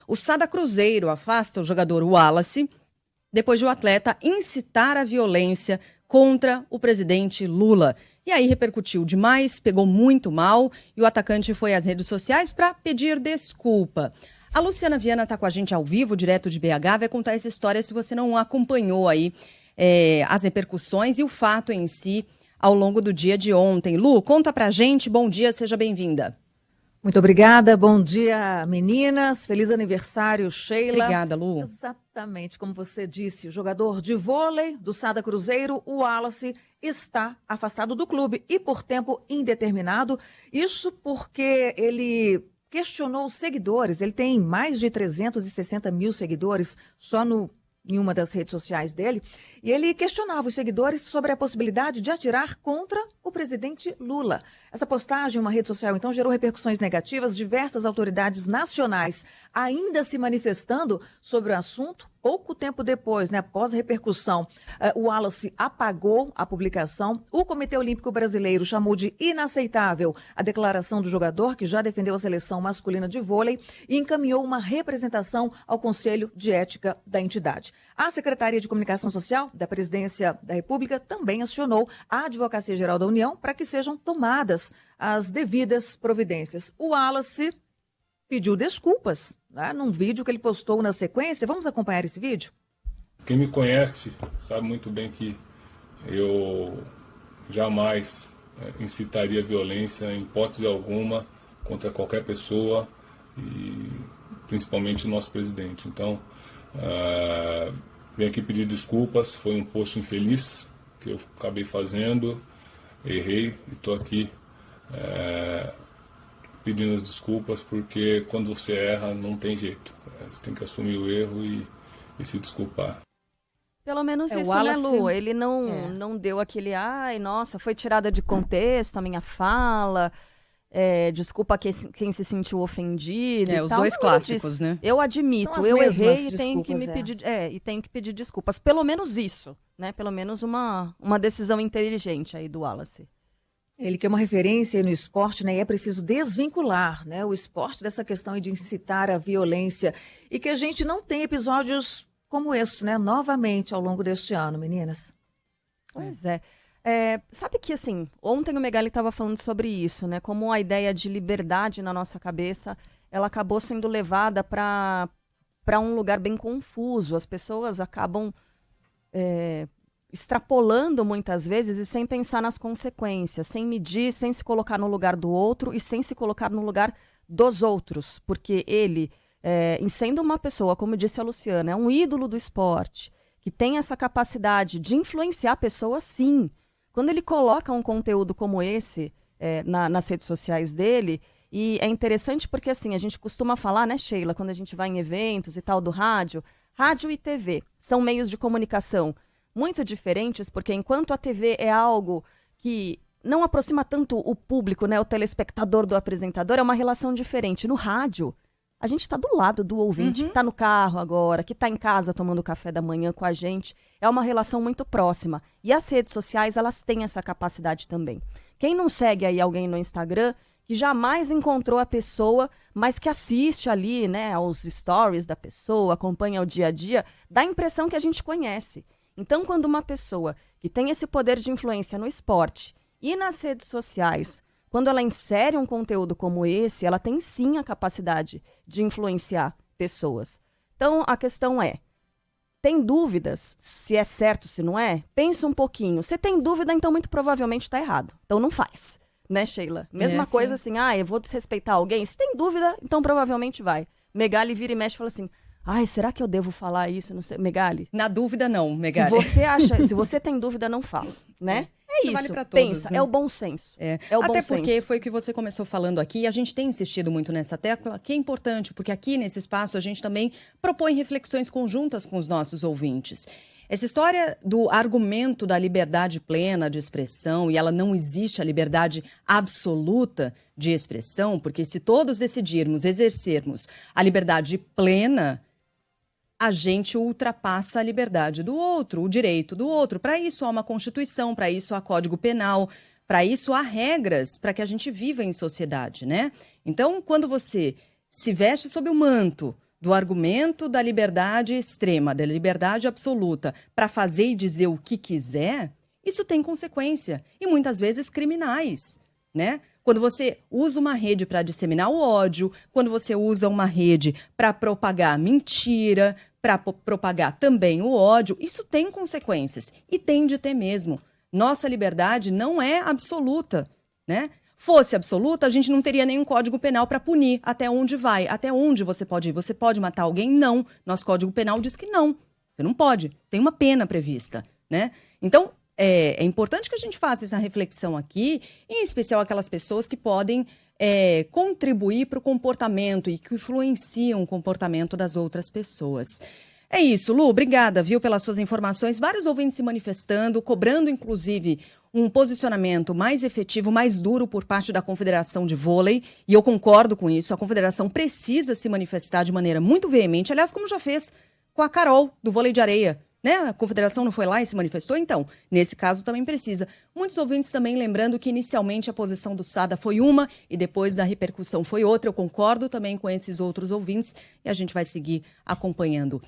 O Sada Cruzeiro afasta o jogador Wallace depois de o atleta incitar a violência contra o presidente Lula. E aí repercutiu demais, pegou muito mal e o atacante foi às redes sociais para pedir desculpa. A Luciana Viana está com a gente ao vivo, direto de BH, vai contar essa história se você não acompanhou aí as repercussões e o fato em si ao longo do dia de ontem. Lu, conta pra gente, bom dia, seja bem-vinda. Muito obrigada, bom dia meninas, feliz aniversário Sheila. Obrigada, Lu. Exatamente como você disse, o jogador de vôlei do Sada Cruzeiro, o Wallace, está afastado do clube e por tempo indeterminado, isso porque ele questionou os seguidores, ele tem mais de 360 mil seguidores só em uma das redes sociais dele, e ele questionava os seguidores sobre a possibilidade de atirar contra o presidente Lula. Essa postagem em uma rede social, então, gerou repercussões negativas, diversas autoridades nacionais ainda se manifestando sobre o assunto. Pouco tempo depois, após a repercussão, o Wallace apagou a publicação. O Comitê Olímpico Brasileiro chamou de inaceitável a declaração do jogador, que já defendeu a seleção masculina de vôlei, e encaminhou uma representação ao Conselho de Ética da entidade. A Secretaria de Comunicação Social da Presidência da República também acionou a Advocacia Geral da União para que sejam tomadas as devidas providências. O Wallace pediu desculpas, num vídeo que ele postou na sequência. Vamos acompanhar esse vídeo? Quem me conhece sabe muito bem que eu jamais incitaria violência em hipótese alguma contra qualquer pessoa e principalmente o nosso presidente. Então, venho aqui pedir desculpas, foi um post infeliz que eu acabei fazendo, errei e estou aqui pedindo as desculpas, porque quando você erra não tem jeito, você tem que assumir o erro e se desculpar. Pelo menos isso, Wallace, né, Lu? Ele não deu aquele, nossa, foi tirada de contexto a minha fala, desculpa quem se sentiu ofendido e os tal. dois Não, clássicos, né? Eu admito, São as eu mesmas errei e tenho que desculpas, tenho que pedir desculpas. Pelo menos isso, né? Pelo menos uma decisão inteligente aí do Wallace. Ele que é uma referência no esporte, e é preciso desvincular, o esporte dessa questão de incitar a violência e que a gente não tem episódios como esse, novamente ao longo deste ano, meninas. Pois é. Sabe que, assim, ontem o Megali estava falando sobre isso, né? Como a ideia de liberdade na nossa cabeça, ela acabou sendo levada para um lugar bem confuso. As pessoas acabam extrapolando muitas vezes e sem pensar nas consequências, sem medir, sem se colocar no lugar do outro e sem se colocar no lugar dos outros. Porque ele, em sendo uma pessoa, como disse a Luciana, é um ídolo do esporte, que tem essa capacidade de influenciar pessoas, sim. Quando ele coloca um conteúdo como esse nas redes sociais dele, e é interessante porque, assim, a gente costuma falar, né, Sheila, quando a gente vai em eventos e tal do rádio e TV são meios de comunicação muito diferentes, porque enquanto a TV é algo que não aproxima tanto o público, o telespectador do apresentador, é uma relação diferente. No rádio, a gente está do lado do ouvinte, que está no carro agora, que está em casa tomando café da manhã com a gente. É uma relação muito próxima. E as redes sociais, elas têm essa capacidade também. Quem não segue aí alguém no Instagram, que jamais encontrou a pessoa, mas que assiste ali, aos stories da pessoa, acompanha o dia a dia, dá a impressão que a gente conhece. Então, quando uma pessoa que tem esse poder de influência no esporte e nas redes sociais, quando ela insere um conteúdo como esse, ela tem sim a capacidade de influenciar pessoas. Então, a questão tem dúvidas se é certo, se não é? Pensa um pouquinho. Se tem dúvida, então muito provavelmente está errado. Então não faz, né, Sheila? Mesma coisa sim. assim, eu vou desrespeitar alguém. Se tem dúvida, então provavelmente vai. Megali vira e mexe e fala assim, será que eu devo falar isso? Não sei. Megali? Na dúvida não, Megali. Se você tem dúvida, não fala, né? Isso vale pra todos, pensa, né? é o bom senso. Até porque foi o que você começou falando aqui, e a gente tem insistido muito nessa tecla, que é importante, porque aqui nesse espaço a gente também propõe reflexões conjuntas com os nossos ouvintes. Essa história do argumento da liberdade plena de expressão, e ela não existe a liberdade absoluta de expressão, porque se todos decidirmos exercermos a liberdade plena, a gente ultrapassa a liberdade do outro, o direito do outro. Para isso há uma Constituição, para isso há Código Penal, para isso há regras para que a gente viva em sociedade, né? Então, quando você se veste sob o manto do argumento da liberdade extrema, da liberdade absoluta, para fazer e dizer o que quiser, isso tem consequência, e muitas vezes criminais, né? Quando você usa uma rede para disseminar o ódio, quando você usa uma rede para propagar mentira, para propagar também o ódio, isso tem consequências, e tem de ter mesmo. Nossa liberdade não é absoluta, né? Fosse absoluta, a gente não teria nenhum código penal para punir. Até onde vai? Até onde você pode ir? Você pode matar alguém? Não. Nosso código penal diz que não. Você não pode. Tem uma pena prevista, né? Então, é importante que a gente faça essa reflexão aqui, em especial aquelas pessoas que podem contribuir para o comportamento e que influenciam o comportamento das outras pessoas. É isso, Lu, obrigada, viu, pelas suas informações. Vários ouvintes se manifestando, cobrando, inclusive, um posicionamento mais efetivo, mais duro por parte da Confederação de Vôlei, e eu concordo com isso. A Confederação precisa se manifestar de maneira muito veemente, aliás, como já fez com a Carol, do vôlei de areia, né? A Confederação não foi lá e se manifestou, então, nesse caso também precisa. Muitos ouvintes também lembrando que inicialmente a posição do Sada foi uma e depois da repercussão foi outra. Eu concordo também com esses outros ouvintes e a gente vai seguir acompanhando.